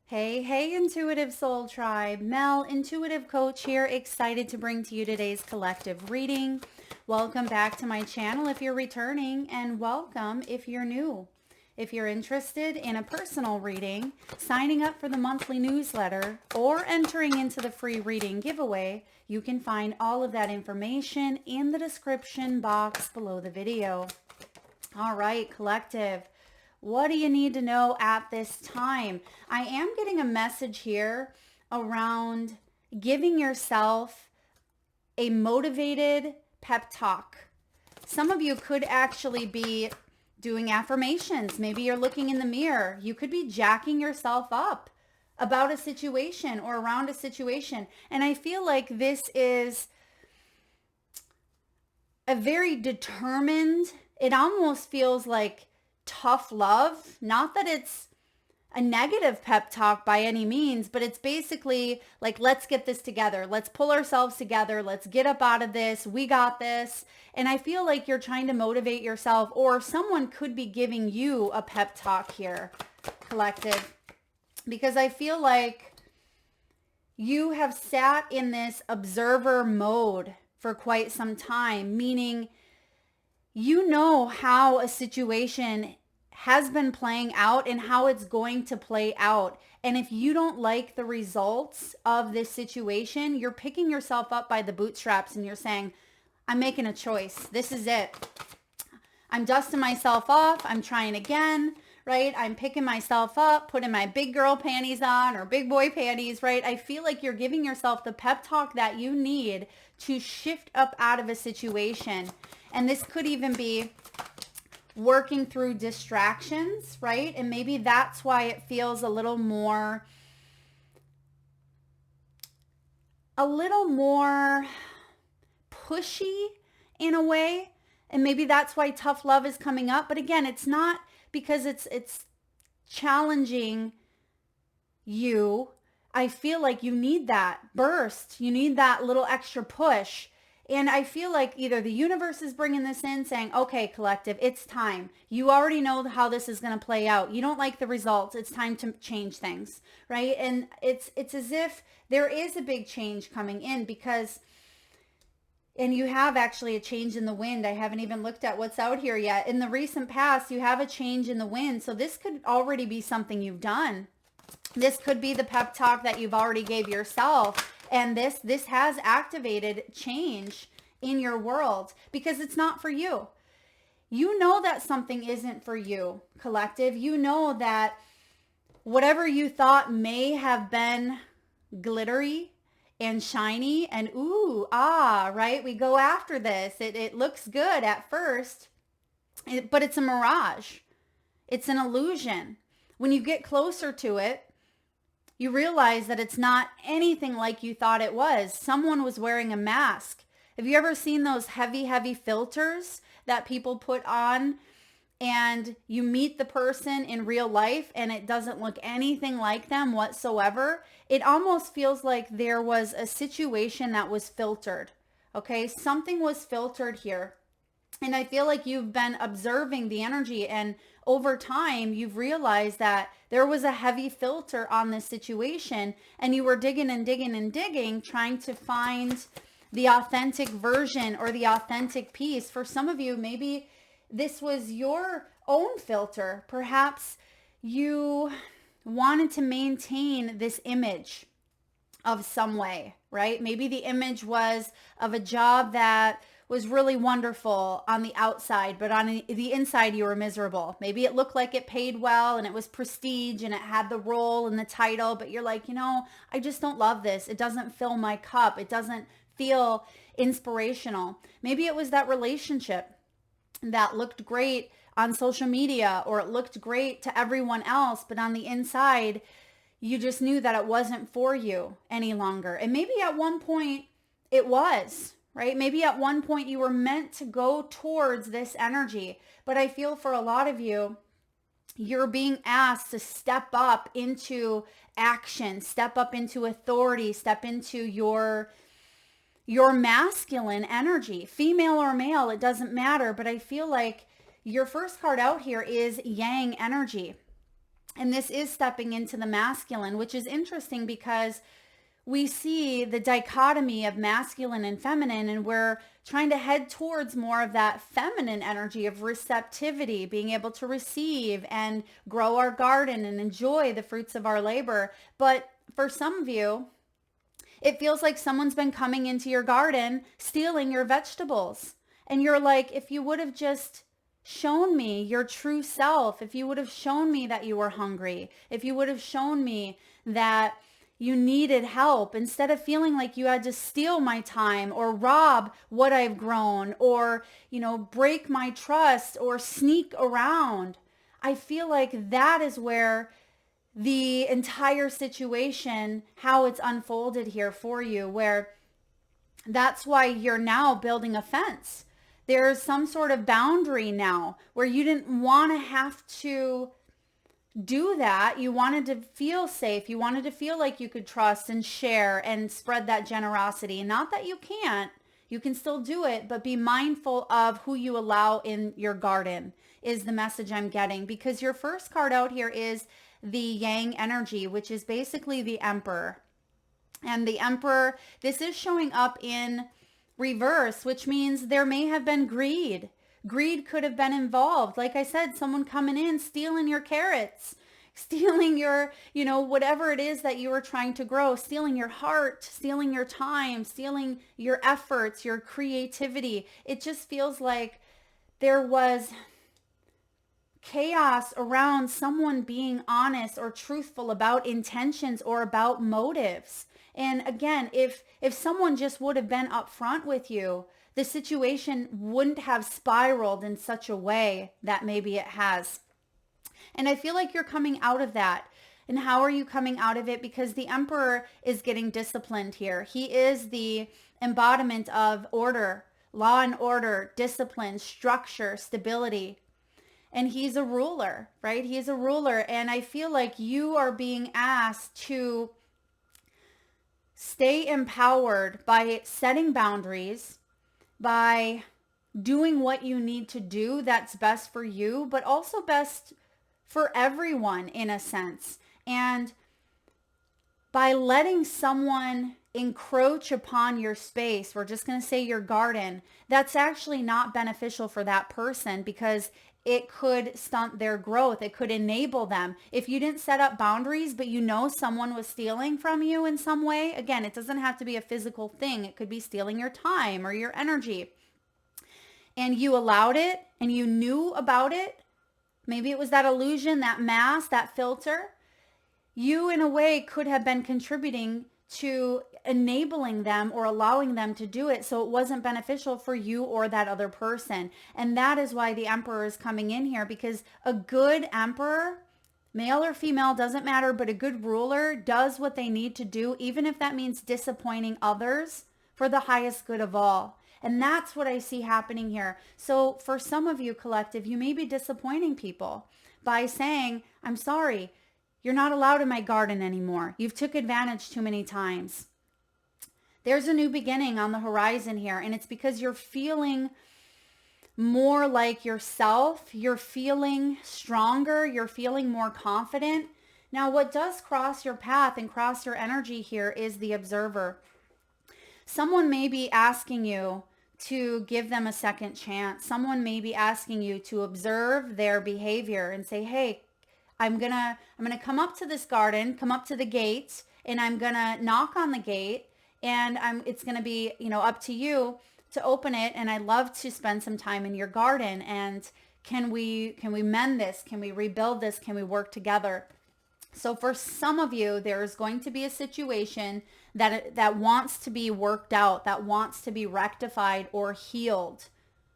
Hey, hey, Intuitive Soul Tribe. Mel, Intuitive Coach here, excited to bring to you today's collective reading. Welcome back to my channel if you're returning, and welcome if you're new. If you're interested in a personal reading, signing up for the monthly newsletter, or entering into the free reading giveaway, you can find all of that information in the description box below the video. All right, collective. What do you need to know at this time? I am getting a message here around giving yourself a motivated pep talk. Some of you could actually be doing affirmations. Maybe you're looking in the mirror. You could be jacking yourself up about a situation or around a situation. And I feel like this is a very determined, it almost feels like tough love. Not that it's a negative pep talk by any means, but it's basically like, let's get this together. Let's pull ourselves together. Let's get up out of this. We got this. And I feel like you're trying to motivate yourself, or someone could be giving you a pep talk here, collective, because I feel like you have sat in this observer mode for quite some time, meaning you know how a situation has been playing out and how it's going to play out. And if you don't like the results of this situation, you're picking yourself up by the bootstraps and you're saying, I'm making a choice. This is it. I'm dusting myself off. I'm trying again, right? I'm picking myself up, putting my big girl panties on or big boy panties, right? I feel like you're giving yourself the pep talk that you need to shift up out of a situation. And this could even be working through distractions, right? And maybe that's why it feels a little more pushy in a way. And maybe that's why tough love is coming up. But again, it's not because it's challenging you. I feel like you need that burst. You need that little extra push. And I feel like either the universe is bringing this in saying, okay, collective, it's time. You already know how this is going to play out. You don't like the results. It's time to change things, right? And it's as if there is a big change coming in because, and you have actually a change in the wind. I haven't even looked at what's out here yet. In the recent past, you have a change in the wind. So this could already be something you've done. This could be the pep talk that you've already gave yourself. And this has activated change in your world because it's not for you. You know that something isn't for you, collective. You know that whatever you thought may have been glittery and shiny and ooh, ah, right? We go after this. It looks good at first, but it's a mirage. It's an illusion. When you get closer to it, you realize that it's not anything like you thought it was. Someone was wearing a mask. Have you ever seen those heavy, heavy filters that people put on and you meet the person in real life and it doesn't look anything like them whatsoever? It almost feels like there was a situation that was filtered. Okay, something was filtered here. And I feel like you've been observing the energy, and over time you've realized that there was a heavy filter on this situation, and you were digging and digging and digging, trying to find the authentic version or the authentic piece. For some of you, maybe this was your own filter. Perhaps you wanted to maintain this image of some way, right? Maybe the image was of a job that was really wonderful on the outside, but on the inside you were miserable. Maybe it looked like it paid well and it was prestige and it had the role and the title, but you're like, I just don't love this. It doesn't fill my cup. It doesn't feel inspirational. Maybe it was that relationship that looked great on social media, or it looked great to everyone else, but on the inside, you just knew that it wasn't for you any longer. And maybe at one point it was, right? Maybe at one point you were meant to go towards this energy. But I feel for a lot of you, you're being asked to step up into action, step up into authority, step into your masculine energy, female or male, it doesn't matter. But I feel like your first card out here is yang energy. And this is stepping into the masculine, which is interesting because we see the dichotomy of masculine and feminine, and we're trying to head towards more of that feminine energy of receptivity, being able to receive and grow our garden and enjoy the fruits of our labor. But for some of you, it feels like someone's been coming into your garden, stealing your vegetables. And you're like, if you would have just shown me your true self, if you would have shown me that you were hungry, if you would have shown me that you needed help, instead of feeling like you had to steal my time or rob what I've grown or, break my trust or sneak around. I feel like that is where the entire situation, how it's unfolded here for you, where that's why you're now building a fence. There's some sort of boundary now where you didn't want to have to do that. You wanted to feel safe. You wanted to feel like you could trust and share and spread that generosity. Not that you can't. You can still do it, but be mindful of who you allow in your garden is the message I'm getting, because your first card out here is the Yang energy, which is basically the Emperor. And the Emperor, this is showing up in reverse, which means there may have been greed. Greed could have been involved. Like I said, someone coming in, stealing your carrots, stealing your, whatever it is that you were trying to grow, stealing your heart, stealing your time, stealing your efforts, your creativity. It just feels like there was chaos around someone being honest or truthful about intentions or about motives. And again, if someone just would have been upfront with you, the situation wouldn't have spiraled in such a way that maybe it has. And I feel like you're coming out of that. And how are you coming out of it? Because the Emperor is getting disciplined here. He is the embodiment of order, law and order, discipline, structure, stability. And he's a ruler, right? He's a ruler. And I feel like you are being asked to stay empowered by setting boundaries, by doing what you need to do that's best for you, but also best for everyone in a sense. And by letting someone encroach upon your space, we're just going to say your garden, that's actually not beneficial for that person, because it could stunt their growth. It could enable them. If you didn't set up boundaries, but someone was stealing from you in some way, again, it doesn't have to be a physical thing. It could be stealing your time or your energy. And you allowed it and you knew about it. Maybe it was that illusion, that mask, that filter. You in a way could have been contributing to enabling them or allowing them to do it, so it wasn't beneficial for you or that other person. And that is why the Emperor is coming in here, because a good emperor, male or female, doesn't matter, but a good ruler does what they need to do, even if that means disappointing others, for the highest good of all. And that's what I see happening here. So for some of you, collective, you may be disappointing people by saying, I'm sorry, you're not allowed in my garden anymore. You've took advantage too many times. There's a new beginning on the horizon here, and it's because you're feeling more like yourself. You're feeling stronger. You're feeling more confident. Now, what does cross your path and cross your energy here is the observer. Someone may be asking you to give them a second chance. Someone may be asking you to observe their behavior and say, hey, I'm gonna come up to this garden, come up to the gate, and I'm gonna knock on the gate, and it's gonna be, up to you to open it. And I'd love to spend some time in your garden. And can we mend this? Can we rebuild this? Can we work together? So for some of you, there's going to be a situation that wants to be worked out, that wants to be rectified or healed.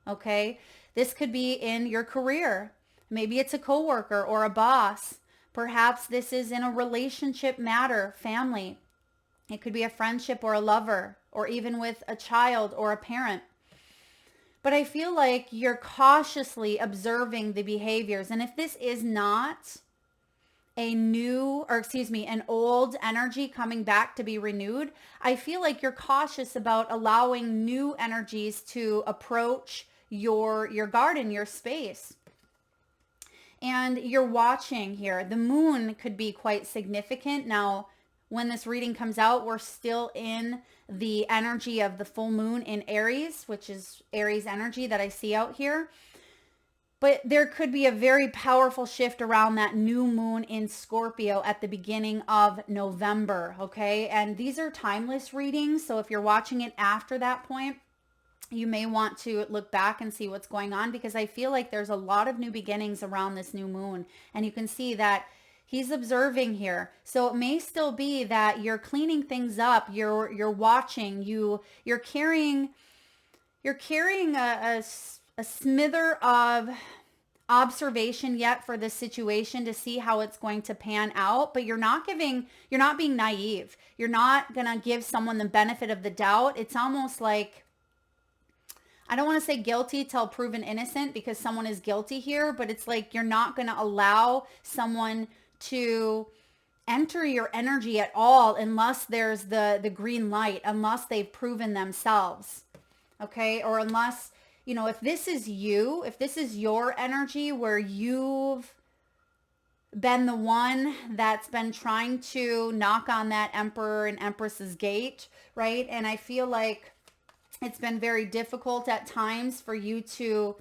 Okay, this could be in your career. Maybe it's a coworker or a boss. Perhaps this is in a relationship matter, family. It could be a friendship or a lover, or even with a child or a parent. But I feel like you're cautiously observing the behaviors. And if this is not an old energy coming back to be renewed, I feel like you're cautious about allowing new energies to approach your garden, your space. And you're watching here. The moon could be quite significant. Now, when this reading comes out, we're still in the energy of the full moon in Aries, which is Aries energy that I see out here. But there could be a very powerful shift around that new moon in Scorpio at the beginning of November, okay? And these are timeless readings, so if you're watching it after that point, you may want to look back and see what's going on, because I feel like there's a lot of new beginnings around this new moon. And you can see that he's observing here. So it may still be that you're cleaning things up, you're watching, you're carrying a smither of observation yet for this situation to see how it's going to pan out, but you're not being naive. You're not going to give someone the benefit of the doubt. It's almost like, I don't want to say guilty till proven innocent, because someone is guilty here, but it's like you're not going to allow someone to enter your energy at all unless there's the green light, unless they've proven themselves. Okay? Or unless, if this is you, if this is your energy where you've been the one that's been trying to knock on that Emperor and Empress's gate, right? And I feel like it's been very difficult at times for you to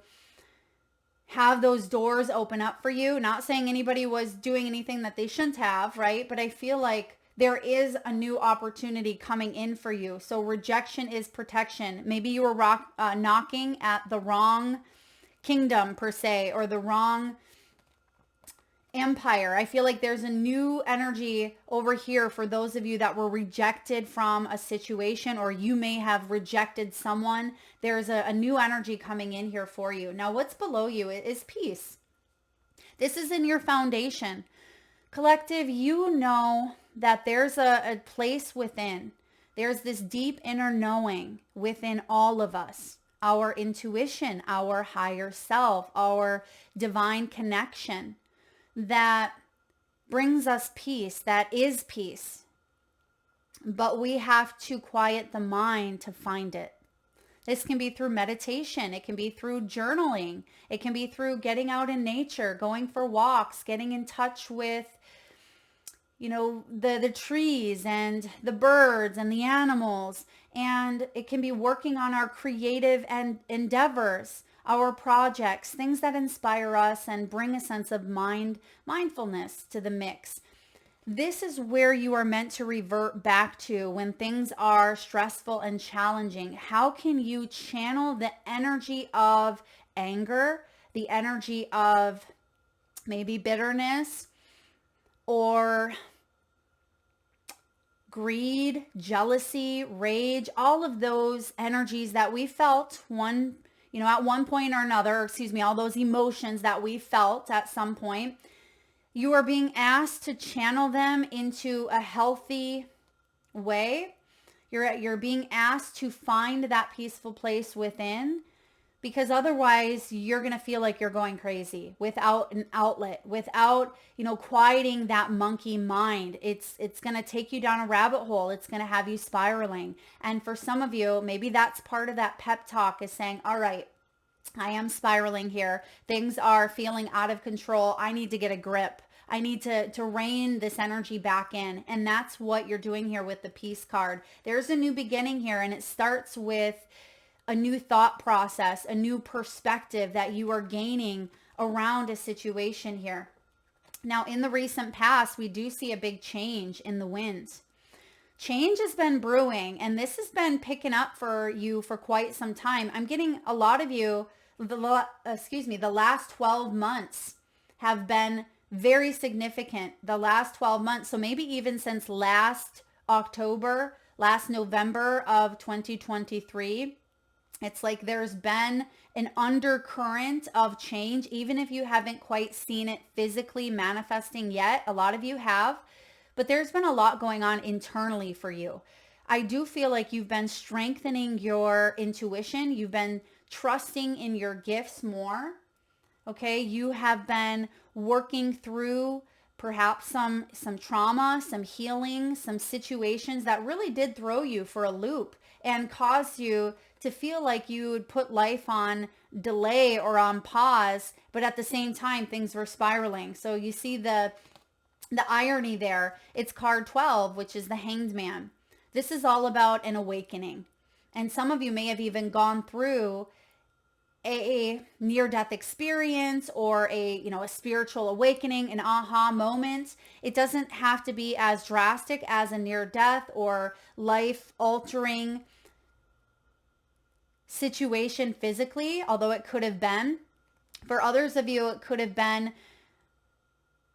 have those doors open up for you. Not saying anybody was doing anything that they shouldn't have, right? But I feel like there is a new opportunity coming in for you. So rejection is protection. Maybe you were knocking at the wrong kingdom per se, or the wrong empire. I feel like there's a new energy over here for those of you that were rejected from a situation, or you may have rejected someone. There's a new energy coming in here for you. Now, what's below you is peace. This is in your foundation. Collective, you know that there's a place within. There's this deep inner knowing within all of us. Our intuition, our higher self, our divine connection that brings us peace, that is peace. But we have to quiet the mind to find it. This can be through meditation. It can be through journaling. It can be through getting out in nature, going for walks, getting in touch with, the trees and the birds and the animals. And it can be working on our creative and endeavors, our projects, things that inspire us and bring a sense of mindfulness to the mix. This is where you are meant to revert back to when things are stressful and challenging. How can you channel the energy of anger, the energy of maybe bitterness or greed, jealousy, rage, all of those energies that we felt at one point or another, all those emotions that we felt at some point, you are being asked to channel them into a healthy way. You're being asked to find that peaceful place within, because otherwise you're going to feel like you're going crazy without an outlet, without, quieting that monkey mind. It's going to take you down a rabbit hole. It's going to have you spiraling. And for some of you, maybe that's part of that pep talk, is saying, all right, I am spiraling here. Things are feeling out of control. I need to get a grip. I need to rein this energy back in. And that's what you're doing here with the peace card. There's a new beginning here, and it starts with a new thought process, a new perspective that you are gaining around a situation here. Now, in the recent past, we do see a big change in the winds. Change has been brewing, and this has been picking up for you for quite some time. I'm getting a lot of you, the last 12 months have been very significant. The last 12 months, so maybe even since last November of 2023, it's like there's been an undercurrent of change, even if you haven't quite seen it physically manifesting yet. A lot of you have, but there's been a lot going on internally for you. I do feel like you've been strengthening your intuition. You've been trusting in your gifts more. Okay. You have been working through perhaps some trauma, some healing, some situations that really did throw you for a loop and cause you to feel like you would put life on delay or on pause, but at the same time things were spiraling. So you see the irony there. It's card 12, which is the Hanged Man. This is all about an awakening. And some of you may have even gone through a near-death experience or a spiritual awakening, an aha moment. It doesn't have to be as drastic as a near-death or life-altering situation physically, although it could have been. For others of you, it could have been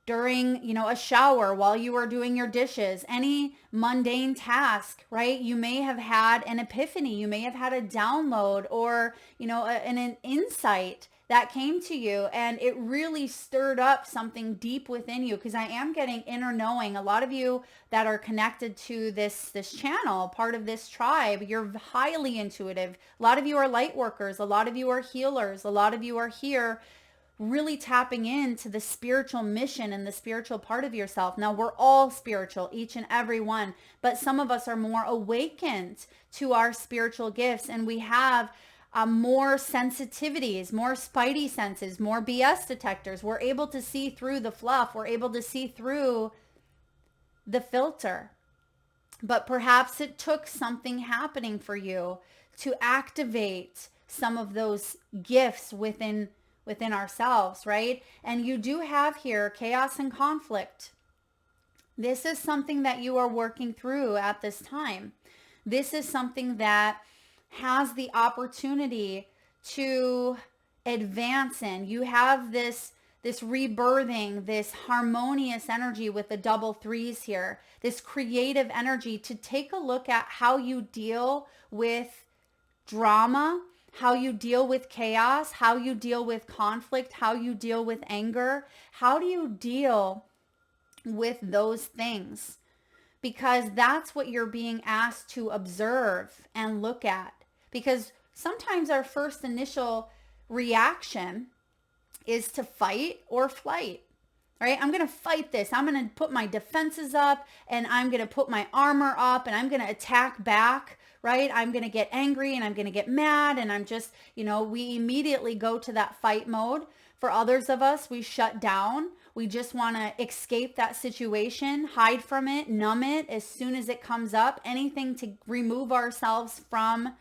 during, a shower, while you were doing your dishes, any mundane task, right? You may have had an epiphany. You may have had a download or, an insight that came to you, and it really stirred up something deep within you, because I am getting inner knowing. A lot of you that are connected to this channel, part of this tribe, you're highly intuitive. A lot of you are light workers. A lot of you are healers. A lot of you are here really tapping into the spiritual mission and the spiritual part of yourself. Now, we're all spiritual, each and every one, but some of us are more awakened to our spiritual gifts, and we have more sensitivities, more spidey senses, more BS detectors. We're able to see through the fluff. We're able to see through the filter. But perhaps it took something happening for you to activate some of those gifts within ourselves, right? And you do have here chaos and conflict. This is something that you are working through at this time. This is something that has the opportunity to advance in. You have this rebirthing, this harmonious energy with the double threes here, this creative energy to take a look at how you deal with drama, how you deal with chaos, how you deal with conflict, how you deal with anger. How do you deal with those things? Because that's what you're being asked to observe and look at. Because sometimes our first initial reaction is to fight or flight, right? I'm going to fight this. I'm going to put my defenses up, and I'm going to put my armor up, and I'm going to attack back, right? I'm going to get angry, and I'm going to get mad, and I'm just, we immediately go to that fight mode. For others of us, we shut down. We just want to escape that situation, hide from it, numb it as soon as it comes up, anything to remove ourselves from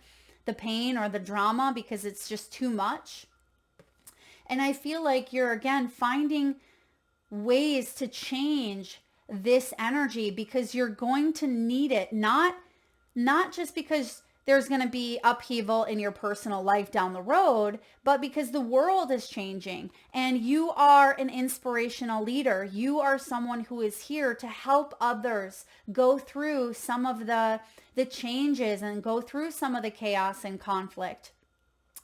the pain or the drama because it's just too much. And I feel like you're, again, finding ways to change this energy because you're going to need it, not just because there's going to be upheaval in your personal life down the road, but because the world is changing and you are an inspirational leader. You are someone who is here to help others go through some of the changes and go through some of the chaos and conflict.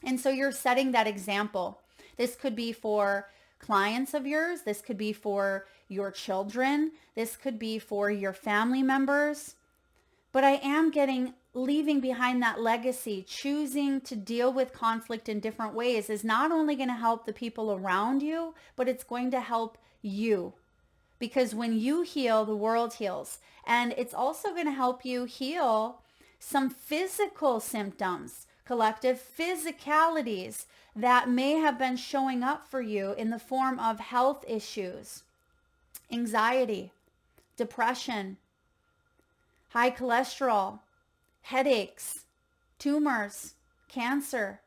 And so you're setting that example. This could be for clients of yours. This could be for your children. This could be for your family members. But I am leaving behind that legacy. Choosing to deal with conflict in different ways is not only going to help the people around you, but it's going to help you. Because when you heal, the world heals. And it's also going to help you heal some physical symptoms, collective physicalities that may have been showing up for you in the form of health issues, anxiety, depression, high cholesterol, headaches, tumors, cancer,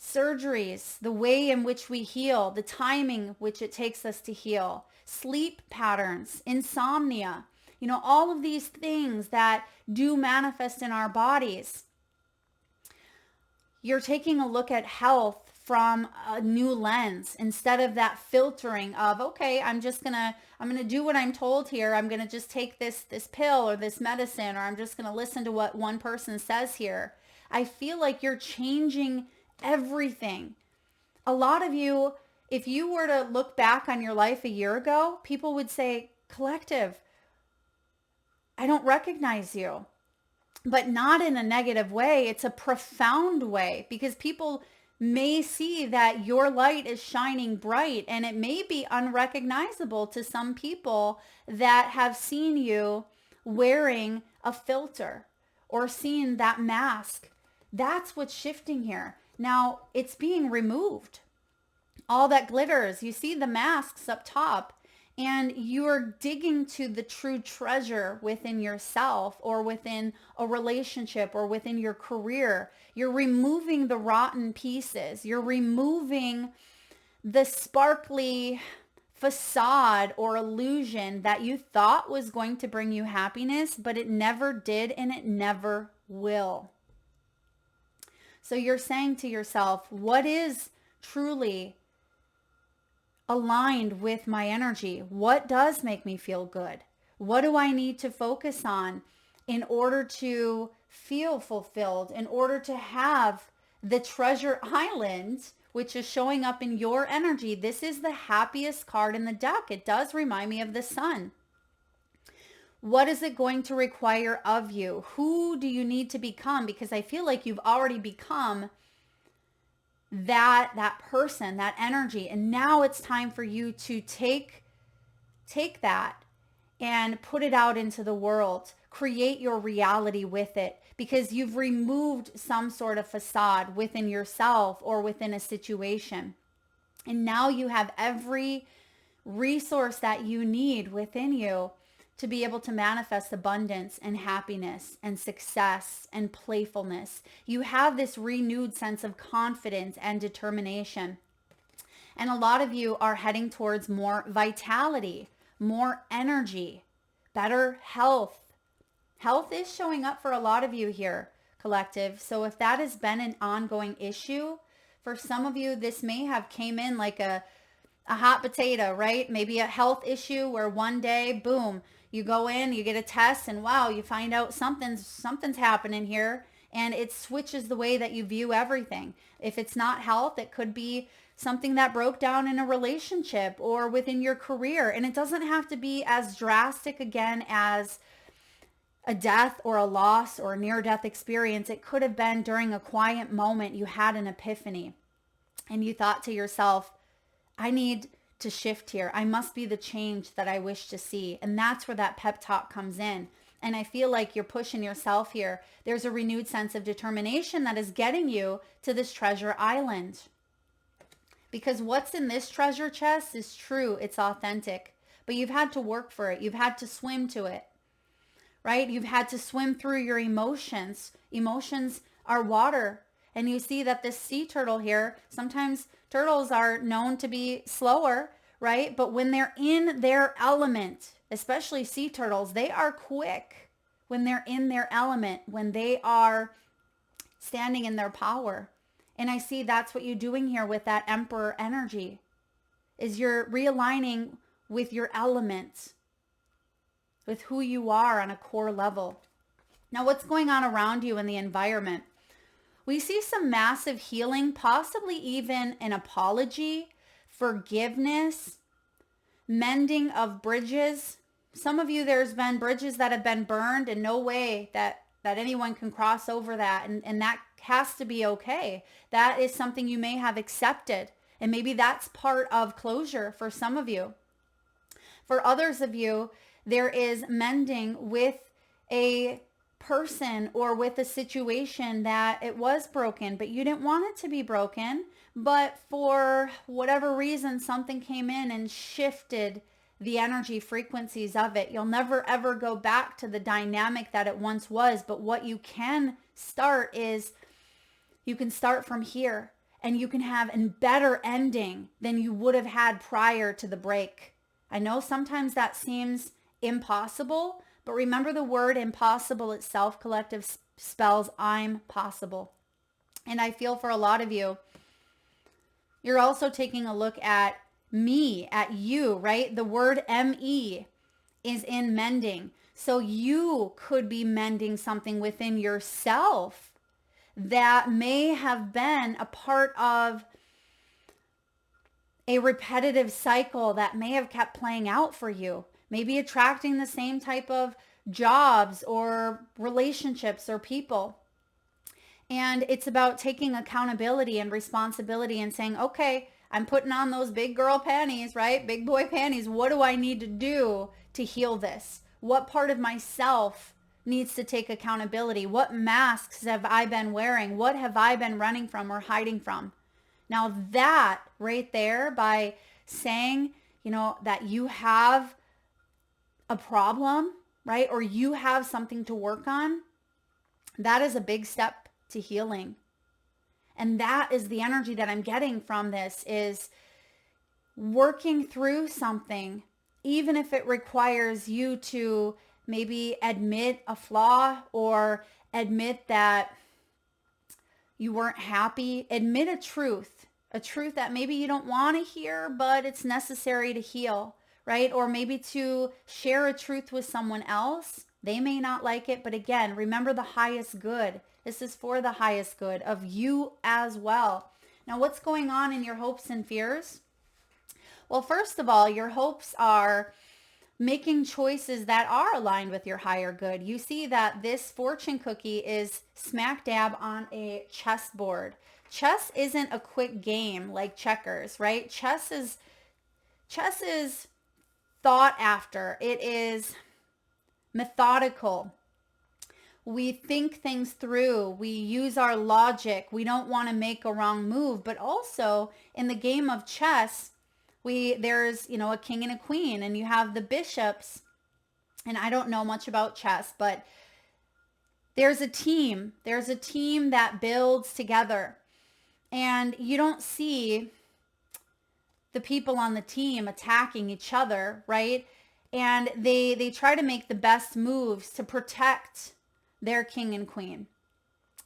surgeries, the way in which we heal, the timing which it takes us to heal, sleep patterns, insomnia, all of these things that do manifest in our bodies. You're taking a look at health from a new lens instead of that filtering of, okay, I'm going to do what I'm told here. I'm going to just take this pill or this medicine, or I'm just going to listen to what one person says here. I feel like you're changing everything. A lot of you, if you were to look back on your life a year ago, people would say, Collective, I don't recognize you. But not in a negative way. It's a profound way, because people may see that your light is shining bright, and it may be unrecognizable to some people that have seen you wearing a filter or seen that mask. That's what's shifting here. Now it's being removed. All that glitters, you see the masks up top, and you're digging to the true treasure within yourself or within a relationship or within your career. You're removing the rotten pieces. You're removing the sparkly facade or illusion that you thought was going to bring you happiness, but it never did and it never will. So you're saying to yourself, what is truly aligned with my energy? What does make me feel good? What do I need to focus on in order to feel fulfilled, in order to have the treasure island, which is showing up in your energy? This is the happiest card in the deck. It does remind me of the sun. What is it going to require of you? Who do you need to become? Because I feel like you've already become that person, that energy. And now it's time for you to take that and put it out into the world. Create your reality with it, because you've removed some sort of facade within yourself or within a situation. And now you have every resource that you need within you to be able to manifest abundance and happiness and success and playfulness. You have this renewed sense of confidence and determination. And a lot of you are heading towards more vitality, more energy, better health. Health is showing up for a lot of you here, collective. So if that has been an ongoing issue, for some of you, this may have came in like a hot potato, right? Maybe a health issue where one day, boom, you go in, you get a test, and wow, you find out something's happening here, and it switches the way that you view everything. If it's not health, it could be something that broke down in a relationship or within your career. And it doesn't have to be as drastic again as a death or a loss or a near-death experience. It could have been during a quiet moment you had an epiphany and you thought to yourself, I need to shift here. I must be the change that I wish to see. And that's where that pep talk comes in. And I feel like you're pushing yourself here. There's a renewed sense of determination that is getting you to this treasure island. Because what's in this treasure chest is true. It's authentic. But you've had to work for it. You've had to swim to it. Right? You've had to swim through your emotions. Emotions are water. And you see that this sea turtle here, sometimes turtles are known to be slower, right? But when they're in their element, especially sea turtles, they are quick when they're in their element, when they are standing in their power. And I see that's what you're doing here with that Emperor energy, is you're realigning with your element, with who you are on a core level. Now, what's going on around you in the environment? We see some massive healing, possibly even an apology, forgiveness, mending of bridges. Some of you, there's been bridges that have been burned and no way that anyone can cross over that. And that has to be okay. That is something you may have accepted. And maybe that's part of closure for some of you. For others of you, there is mending with a person or with a situation that it was broken, but you didn't want it to be broken. But for whatever reason, something came in and shifted the energy frequencies of it. You'll never ever go back to the dynamic that it once was. But what you can start is you can start from here and you can have a better ending than you would have had prior to the break. I know sometimes that seems impossible, but remember the word impossible itself, collective, spells I'm possible. And I feel for a lot of you, you're also taking a look at me, at you, right? The word M-E is in mending. So you could be mending something within yourself that may have been a part of a repetitive cycle that may have kept playing out for you. Maybe attracting the same type of jobs or relationships or people. And it's about taking accountability and responsibility and saying, okay, I'm putting on those big girl panties, right? Big boy panties. What do I need to do to heal this? What part of myself needs to take accountability? What masks have I been wearing? What have I been running from or hiding from? Now that right there, by saying, that you have a problem, right? Or you have something to work on, that is a big step to healing. And that is the energy that I'm getting from this, is working through something, even if it requires you to maybe admit a flaw or admit that you weren't happy, admit a truth that maybe you don't want to hear, but it's necessary to heal, right? Or maybe to share a truth with someone else. They may not like it, but again, remember the highest good. This is for the highest good of you as well. Now, what's going on in your hopes and fears? Well, first of all, your hopes are making choices that are aligned with your higher good. You see that this fortune cookie is smack dab on a chessboard. Chess isn't a quick game like checkers, right? Chess is thought after. It is methodical. We think things through. We use our logic. We don't want to make a wrong move. But also in the game of chess, there's, a king and a queen, and you have the bishops. And I don't know much about chess, but there's a team. There's a team that builds together. And you don't see the people on the team attacking each other, right? And they try to make the best moves to protect their king and queen.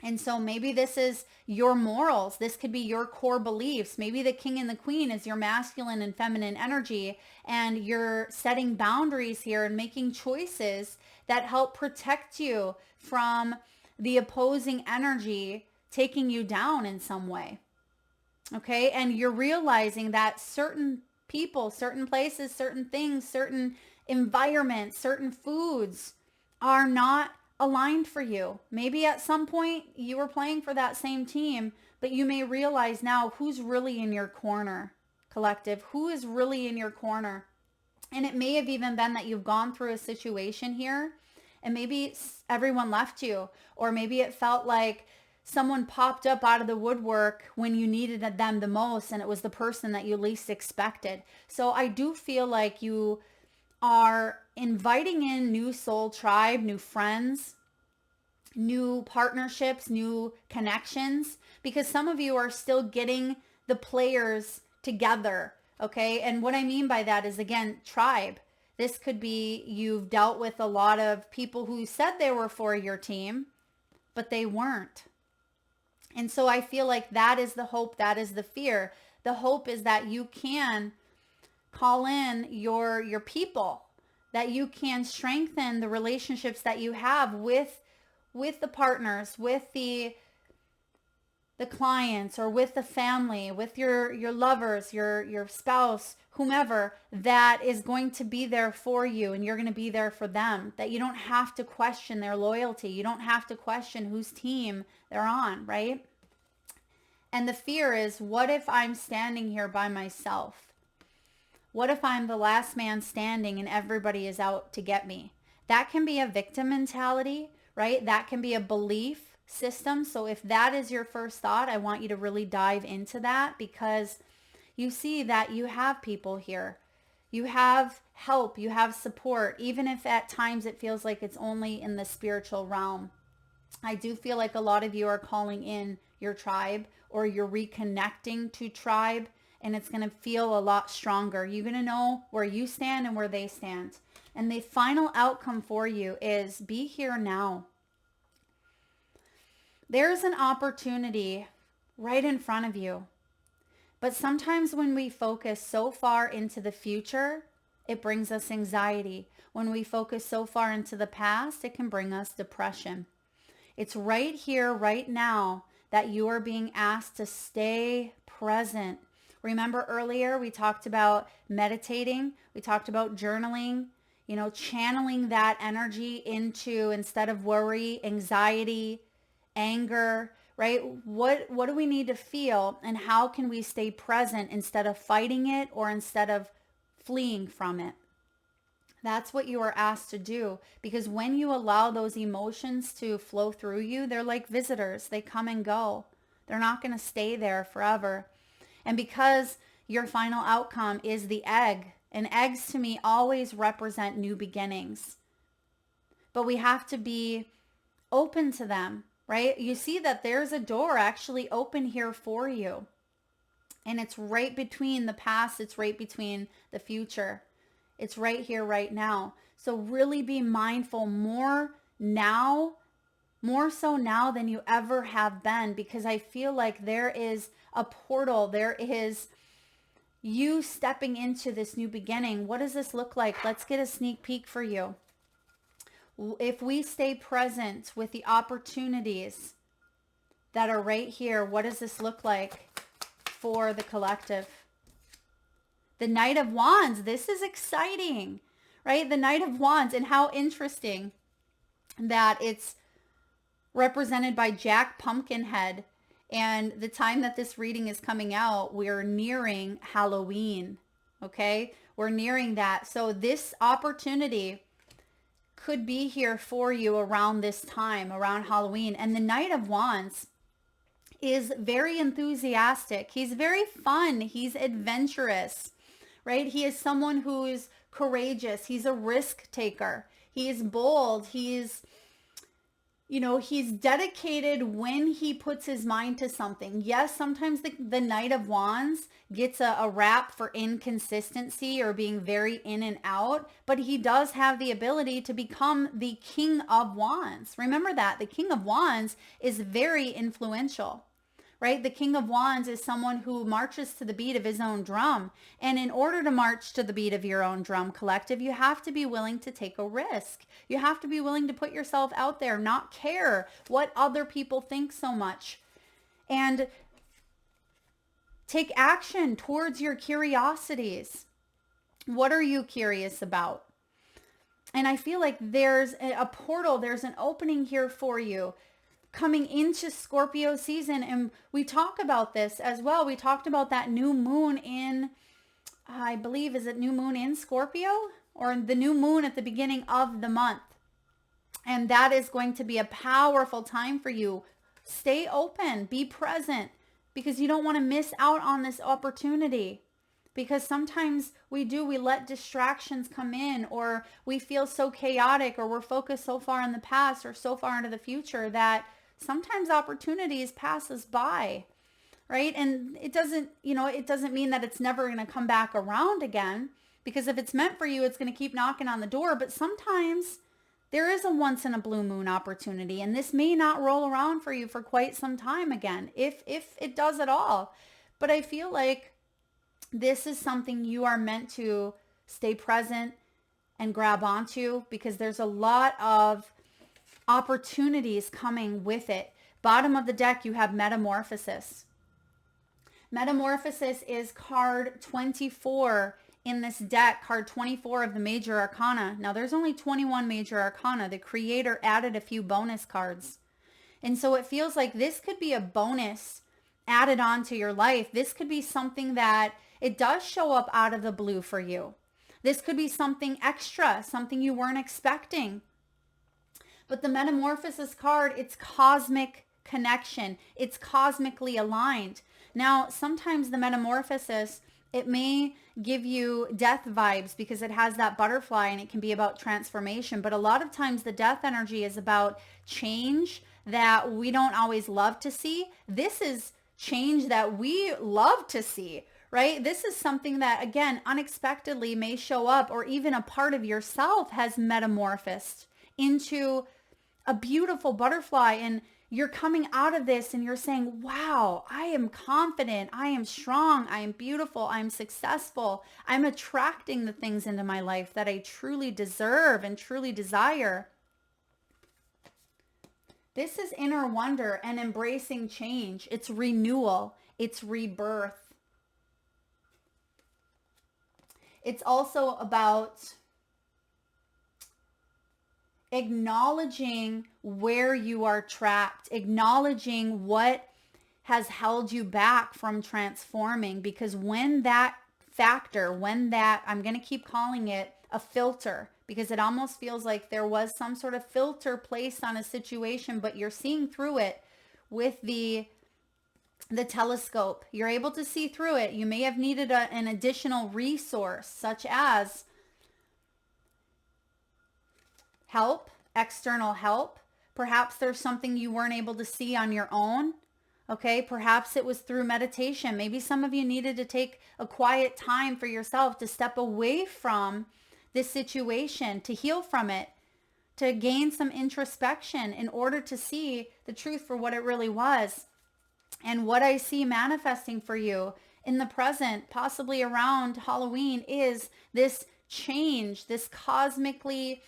And so maybe this is your morals. This could be your core beliefs. Maybe the king and the queen is your masculine and feminine energy, and you're setting boundaries here and making choices that help protect you from the opposing energy taking you down in some way. Okay? And you're realizing that certain people, certain places, certain things, certain environments, certain foods are not aligned for you. Maybe at some point you were playing for that same team, but you may realize now who's really in your corner, collective, who is really in your corner. And it may have even been that you've gone through a situation here and maybe everyone left you, or maybe it felt like someone popped up out of the woodwork when you needed them the most, and it was the person that you least expected. So I do feel like you are inviting in new soul tribe, new friends, new partnerships, new connections, because some of you are still getting the players together, okay? And what I mean by that is, again, tribe. This could be you've dealt with a lot of people who said they were for your team, but they weren't. And so I feel like that is the hope, that is the fear. The hope is that you can call in your people, that you can strengthen the relationships that you have with the partners, with the clients, or with the family, with your lovers, your spouse, whomever, that is going to be there for you, and you're going to be there for them, that you don't have to question their loyalty. You don't have to question whose team they're on, right? And the fear is, what if I'm standing here by myself? What if I'm the last man standing and everybody is out to get me? That can be a victim mentality, right? That can be a belief system. So if that is your first thought, I want you to really dive into that, because you see that you have people here. You have help, you have support, even if at times it feels like it's only in the spiritual realm. I do feel like a lot of you are calling in your tribe, or you're reconnecting to tribe, and it's going to feel a lot stronger. You're going to know where you stand and where they stand. And the final outcome for you is be here now. There's an opportunity right in front of you. But sometimes when we focus so far into the future, it brings us anxiety. When we focus so far into the past, it can bring us depression. It's right here, right now, that you are being asked to stay present. Remember earlier we talked about meditating, we talked about journaling, channeling that energy into, instead of worry, anxiety, anger, right? What do we need to feel, and how can we stay present instead of fighting it or instead of fleeing from it? That's what you are asked to do, because when you allow those emotions to flow through you, they're like visitors. They come and go. They're not going to stay there forever. And because your final outcome is the egg, and eggs to me always represent new beginnings, but we have to be open to them, right? You see that there's a door actually open here for you. And it's right between the past, it's right between the future. It's right here, right now. So really be mindful more now, more so now than you ever have been, because I feel like there is a portal. There is you stepping into this new beginning. What does this look like? Let's get a sneak peek for you. If we stay present with the opportunities that are right here, what does this look like for the collective? The Knight of Wands. This is exciting, right? The Knight of Wands, and how interesting that it's represented by Jack Pumpkinhead. And the time that this reading is coming out, we're nearing Halloween, okay? We're nearing that. So this opportunity could be here for you around this time, around Halloween. And the Knight of Wands is very enthusiastic. He's very fun. He's adventurous, right? He is someone who is courageous. He's a risk taker. He is bold. He's dedicated when he puts his mind to something. Yes, sometimes the Knight of Wands gets a rap for inconsistency or being very in and out, but he does have the ability to become the King of Wands. Remember that. The King of Wands is very influential, right? The King of Wands is someone who marches to the beat of his own drum. And in order to march to the beat of your own drum, collective, you have to be willing to take a risk. You have to be willing to put yourself out there, not care what other people think so much. And take action towards your curiosities. What are you curious about? And I feel like there's a portal, there's an opening here for you coming into Scorpio season. And we talk about this as well. We talked about that new moon in, I believe, is it new moon in Scorpio, or the new moon at the beginning of the month? And that is going to be a powerful time for you. Stay open, be present, because you don't want to miss out on this opportunity. Because sometimes we let distractions come in, or we feel so chaotic, or we're focused so far in the past or so far into the future that sometimes opportunities pass us by, right? And it doesn't mean that it's never going to come back around again, because if it's meant for you, it's going to keep knocking on the door. But sometimes there is a once in a blue moon opportunity, and this may not roll around for you for quite some time again, if it does at all. But I feel like this is something you are meant to stay present and grab onto, because there's a lot of opportunities coming with it. Bottom of the deck, you have Metamorphosis. Metamorphosis is card 24 in this deck, card 24 of the Major Arcana. Now, there's only 21 Major Arcana. The creator added a few bonus cards. And so it feels like this could be a bonus added on to your life. This could be something that it does show up out of the blue for you. This could be something extra, something you weren't expecting. But the Metamorphosis card, it's cosmic connection. It's cosmically aligned. Now, sometimes the Metamorphosis, it may give you death vibes because it has that butterfly and it can be about transformation. But a lot of times the death energy is about change that we don't always love to see. This is change that we love to see, right? This is something that, again, unexpectedly may show up, or even a part of yourself has metamorphosed into a beautiful butterfly, and you're coming out of this and you're saying, wow, I am confident, I am strong, I am beautiful, I'm successful, I'm attracting the things into my life that I truly deserve and truly desire. This is inner wonder and embracing change. It's renewal. It's rebirth. It's also about acknowledging where you are trapped, acknowledging what has held you back from transforming. Because when that factor, when that, I'm going to keep calling it a filter, because it almost feels like there was some sort of filter placed on a situation, but you're seeing through it with the telescope. You're able to see through it. You may have needed an additional resource, such as help, external help. Perhaps there's something you weren't able to see on your own. Okay, perhaps it was through meditation. Maybe some of you needed to take a quiet time for yourself to step away from this situation, to heal from it, to gain some introspection in order to see the truth for what it really was. And what I see manifesting for you in the present, possibly around Halloween, is this change, this cosmically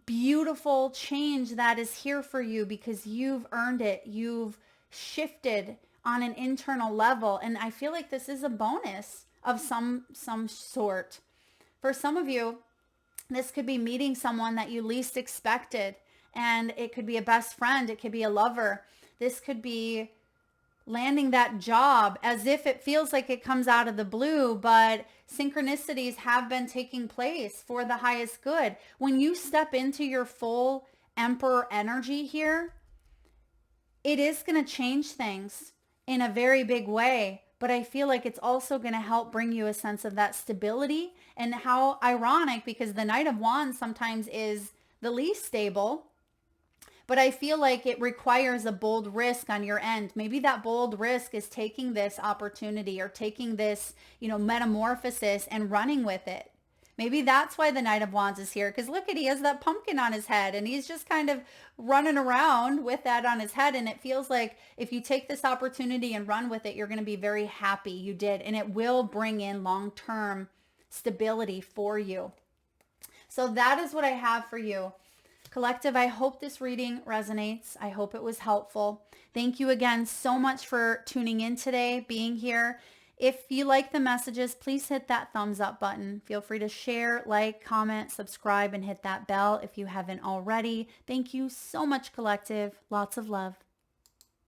beautiful change that is here for you because you've earned it. You've shifted on an internal level. And I feel like this is a bonus of some sort. For some of you, this could be meeting someone that you least expected. And it could be a best friend. It could be a lover. This could be landing that job, as if it feels like it comes out of the blue, but synchronicities have been taking place for the highest good. When you step into your full emperor energy here, it is going to change things in a very big way, but I feel like it's also going to help bring you a sense of that stability. And how ironic, because the Knight of Wands sometimes is the least stable, but I feel like it requires a bold risk on your end. Maybe that bold risk is taking this opportunity or taking this, metamorphosis and running with it. Maybe that's why the Knight of Wands is here. Because look he has that pumpkin on his head and he's just kind of running around with that on his head. And it feels like if you take this opportunity and run with it, you're going to be very happy you did. And it will bring in long-term stability for you. So that is what I have for you. Collective, I hope this reading resonates. I hope it was helpful. Thank you again so much for tuning in today, being here. If you like the messages, please hit that thumbs up button. Feel free to share, like, comment, subscribe, and hit that bell if you haven't already. Thank you so much, Collective. Lots of love.